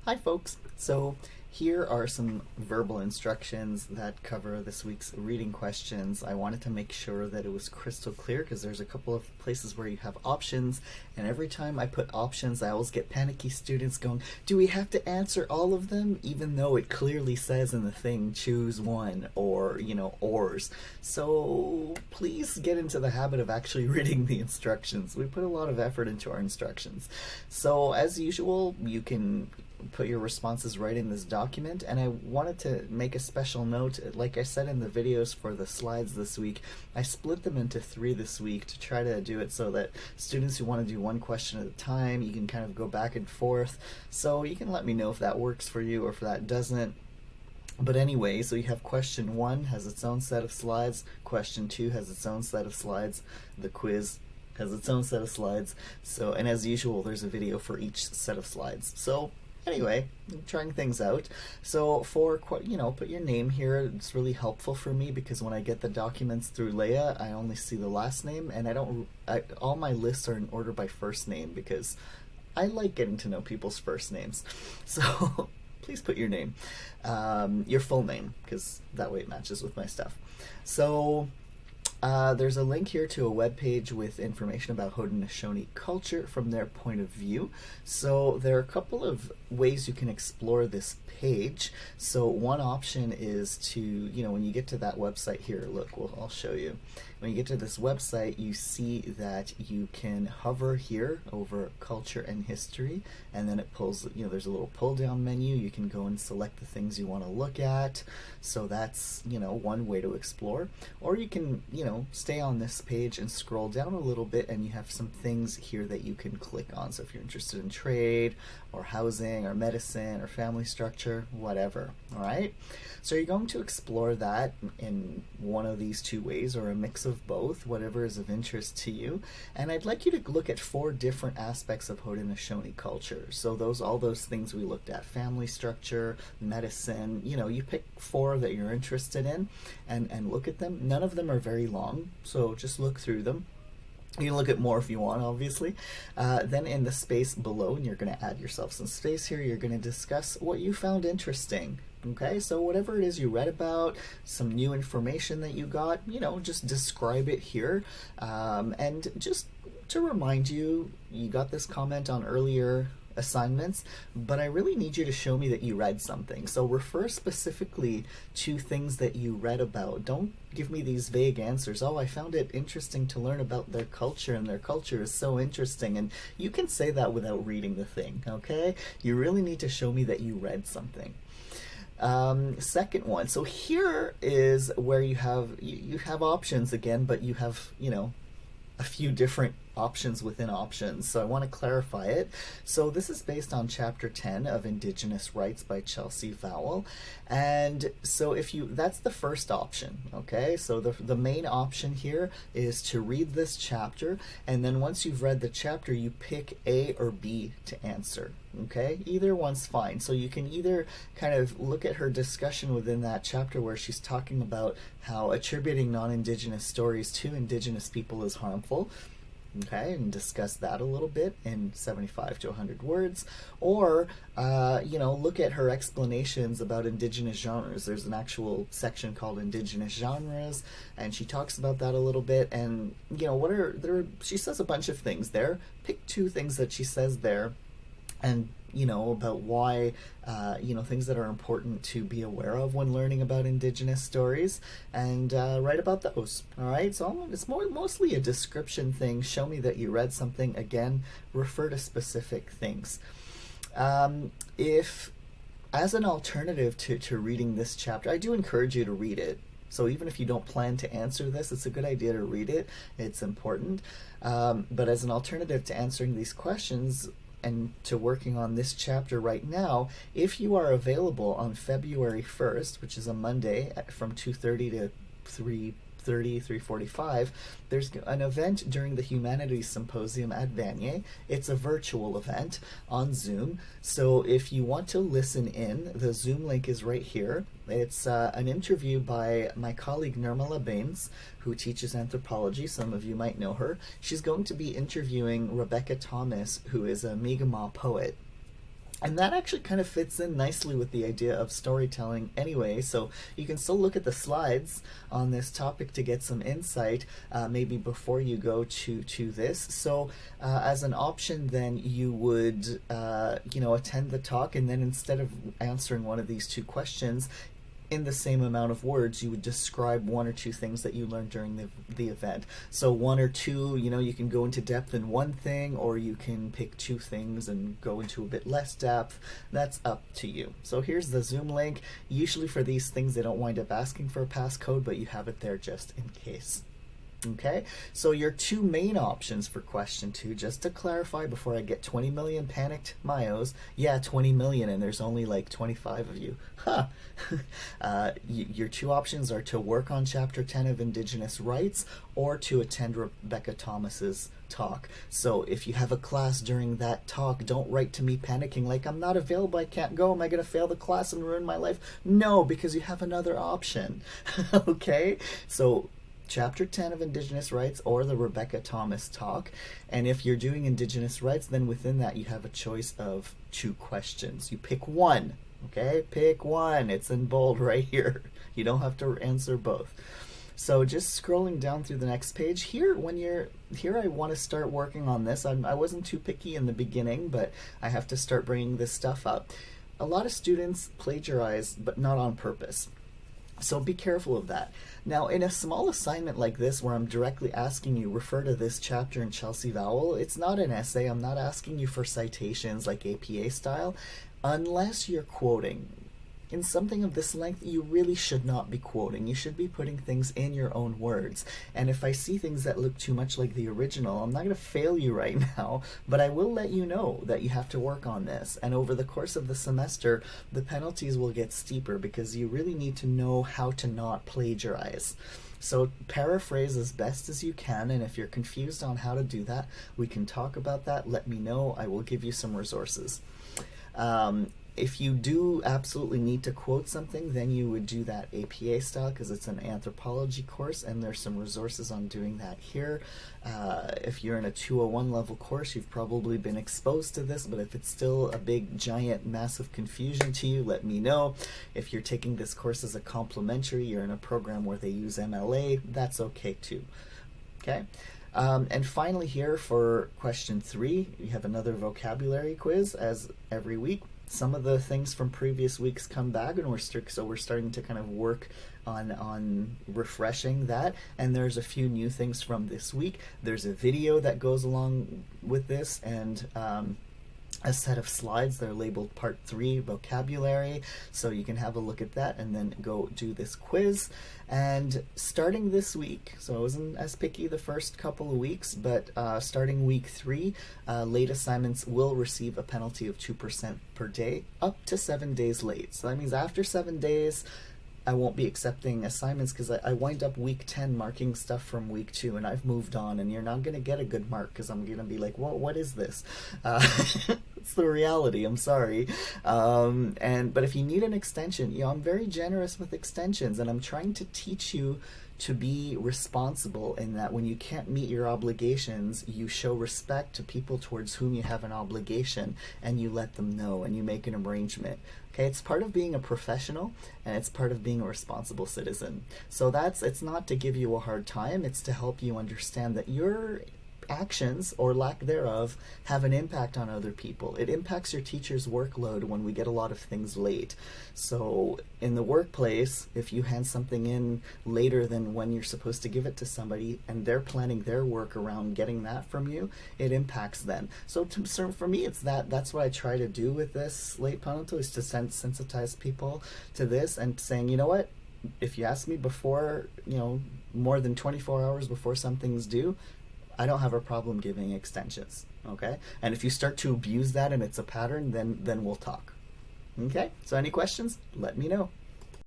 Hi folks! So here are some verbal instructions that cover this week's reading questions. I wanted to make sure that it was crystal clear because there's a couple of places where you have options, and every time I put options I always get panicky students going, do we have to answer all of them? Even though it clearly says in the thing choose one, or ors. So please get into the habit of actually reading the instructions. We put a lot of effort into our instructions. So as usual, you can put your responses right in this document, and I wanted to make a special note. Like I said in the videos for the slides this week, I split them into 3 this week to try to do it so that students who want to do one question at a time, you can kind of go back and forth. So you can let me know if that works for you or if that doesn't. But anyway, so you have question 1 has its own set of slides, question 2 has its own set of slides, the quiz has its own set of slides. So, and as usual, there's a video for each set of slides. So anyway, I'm trying things out. So for, put your name here. It's really helpful for me because when I get the documents through Leia, I only see the last name, and all my lists are in order by first name because I like getting to know people's first names. So please put your name, your full name, because that way it matches with my stuff. So there's a link here to a webpage with information about Haudenosaunee culture from their point of view. So there are a couple of ways you can explore this page. So one option is to, when you get to that website here, look, I'll show you. When you get to this website, you see that you can hover here over culture and history, and then it pulls, there's a little pull down menu. You can go and select the things you want to look at. So that's, one way to explore. Or you can, stay on this page and scroll down a little bit, and you have some things here that you can click on. So if you're interested in trade or housing or medicine or family structure, whatever. All right. So you're going to explore that in one of these 2 ways, or a mix of both, whatever is of interest to you. And I'd like you to look at 4 different aspects of Haudenosaunee culture. So all those things we looked at: family structure, medicine. You pick 4 that you're interested in, and look at them. None of them are very long, so just look through them. You can look at more if you want, obviously. Then in the space below, and you're going to add yourself some space here, you're going to discuss what you found interesting. Okay, so whatever it is you read about, some new information that you got, just describe it here. And just to remind you, you got this comment on earlier assignments, but I really need you to show me that you read something. So refer specifically to things that you read about. Don't give me these vague answers. Oh, I found it interesting to learn about their culture, and their culture is so interesting. And you can say that without reading the thing, okay? You really need to show me that you read something. Second one, so here is where you have options again, but you have, a few different options within options. So I want to clarify it. So this is based on Chapter 10 of Indigenous Rights by Chelsea Vowell. And so that's the first option, okay? So the main option here is to read this chapter, and then once you've read the chapter, you pick A or B to answer, okay? Either one's fine. So you can either kind of look at her discussion within that chapter where she's talking about how attributing non-Indigenous stories to Indigenous people is harmful, okay, and discuss that a little bit in 75 to 100 words, or look at her explanations about Indigenous genres. There's an actual section called Indigenous Genres, and she talks about that a little bit, and she says a bunch of things there. Pick 2 things that she says there, and about why, things that are important to be aware of when learning about Indigenous stories, and write about those. All right, so it's mostly a description thing. Show me that you read something. Again, refer to specific things. If, as an alternative to reading this chapter, I do encourage you to read it. So even if you don't plan to answer this, it's a good idea to read it. It's important. But as an alternative to answering these questions, and to working on this chapter right now, if you are available on February 1st, which is a Monday from 2:30 to 3:45, there's an event during the Humanities Symposium at Vanier. It's a virtual event on Zoom. So if you want to listen in, the Zoom link is right here. It's an interview by my colleague Nirmala Bains, who teaches anthropology. Some of you might know her. She's going to be interviewing Rebecca Thomas, who is a Mi'kmaq poet. And that actually kind of fits in nicely with the idea of storytelling anyway. So you can still look at the slides on this topic to get some insight, maybe before you go to this. So as an option, then you would attend the talk, and then instead of answering one of these two questions, in the same amount of words, you would describe one or two things that you learned during the event. So one or two, you can go into depth in one thing, or you can pick two things and go into a bit less depth. That's up to you. So here's the Zoom link. Usually for these things, they don't wind up asking for a passcode, but you have it there just in case. Okay, so your two main options for question 2, just to clarify before I get 20 million panicked Mayos, yeah, 20 million, and there's only like 25 of you. Huh. Your two options are to work on Chapter 10 of Indigenous Rights or to attend Rebecca Thomas's talk. So if you have a class during that talk, don't write to me panicking like, I'm not available, I can't go, am I going to fail the class and ruin my life? No, because you have another option. Okay, so Chapter 10 of Indigenous Rights or the Rebecca Thomas talk. And if you're doing Indigenous Rights, then within that you have a choice of 2 questions. You pick one, okay? Pick one. It's in bold right here. You don't have to answer both. So just scrolling down through the next page, here I want to start working on this. I wasn't too picky in the beginning, but I have to start bringing this stuff up. A lot of students plagiarize, but not on purpose. So be careful of that. Now, in a small assignment like this, where I'm directly asking you, refer to this chapter in Chelsea Vowell, it's not an essay. I'm not asking you for citations like APA style, unless you're quoting. In something of this length, you really should not be quoting. You should be putting things in your own words. And if I see things that look too much like the original, I'm not going to fail you right now, but I will let you know that you have to work on this. And over the course of the semester, the penalties will get steeper because you really need to know how to not plagiarize. So paraphrase as best as you can, and if you're confused on how to do that, we can talk about that. Let me know. I will give you some resources. If you do absolutely need to quote something, then you would do that APA style because it's an anthropology course, and there's some resources on doing that here. If you're in a 201 level course, you've probably been exposed to this, but if it's still a big, giant, massive confusion to you, let me know. If you're taking this course as a complimentary, you're in a program where they use MLA, that's okay too. Okay? And finally here for question 3, you have another vocabulary quiz as every week. Some of the things from previous weeks come back, and we're starting to kind of work on refreshing that. And there's a few new things from this week. There's a video that goes along with this, and a set of slides. They're labeled Part 3 Vocabulary, so you can have a look at that and then go do this quiz. And starting this week, so I wasn't as picky the first couple of weeks, but starting week 3, late assignments will receive a penalty of 2% per day, up to 7 days late. So that means after 7 days, I won't be accepting assignments because I wind up week 10 marking stuff from week 2, and I've moved on, and you're not going to get a good mark because I'm going to be like, what is this? It's the reality. I'm sorry. But if you need an extension, I'm very generous with extensions, and I'm trying to teach you to be responsible in that when you can't meet your obligations, you show respect to people towards whom you have an obligation, and you let them know, and you make an arrangement. Okay, it's part of being a professional, and it's part of being a responsible citizen. So it's not to give you a hard time, it's to help you understand that your actions, or lack thereof, have an impact on other people. It impacts your teacher's workload when we get a lot of things late. So in the workplace, if you hand something in later than when you're supposed to give it to somebody, and they're planning their work around getting that from you, it impacts them. So for me, it's that's what I try to do with this late penalty, is to sensitize people to this and saying, you know what, if you ask me before, more than 24 hours before something's due, I don't have a problem giving extensions, okay? And if you start to abuse that and it's a pattern, then we'll talk. Okay? So any questions? Let me know.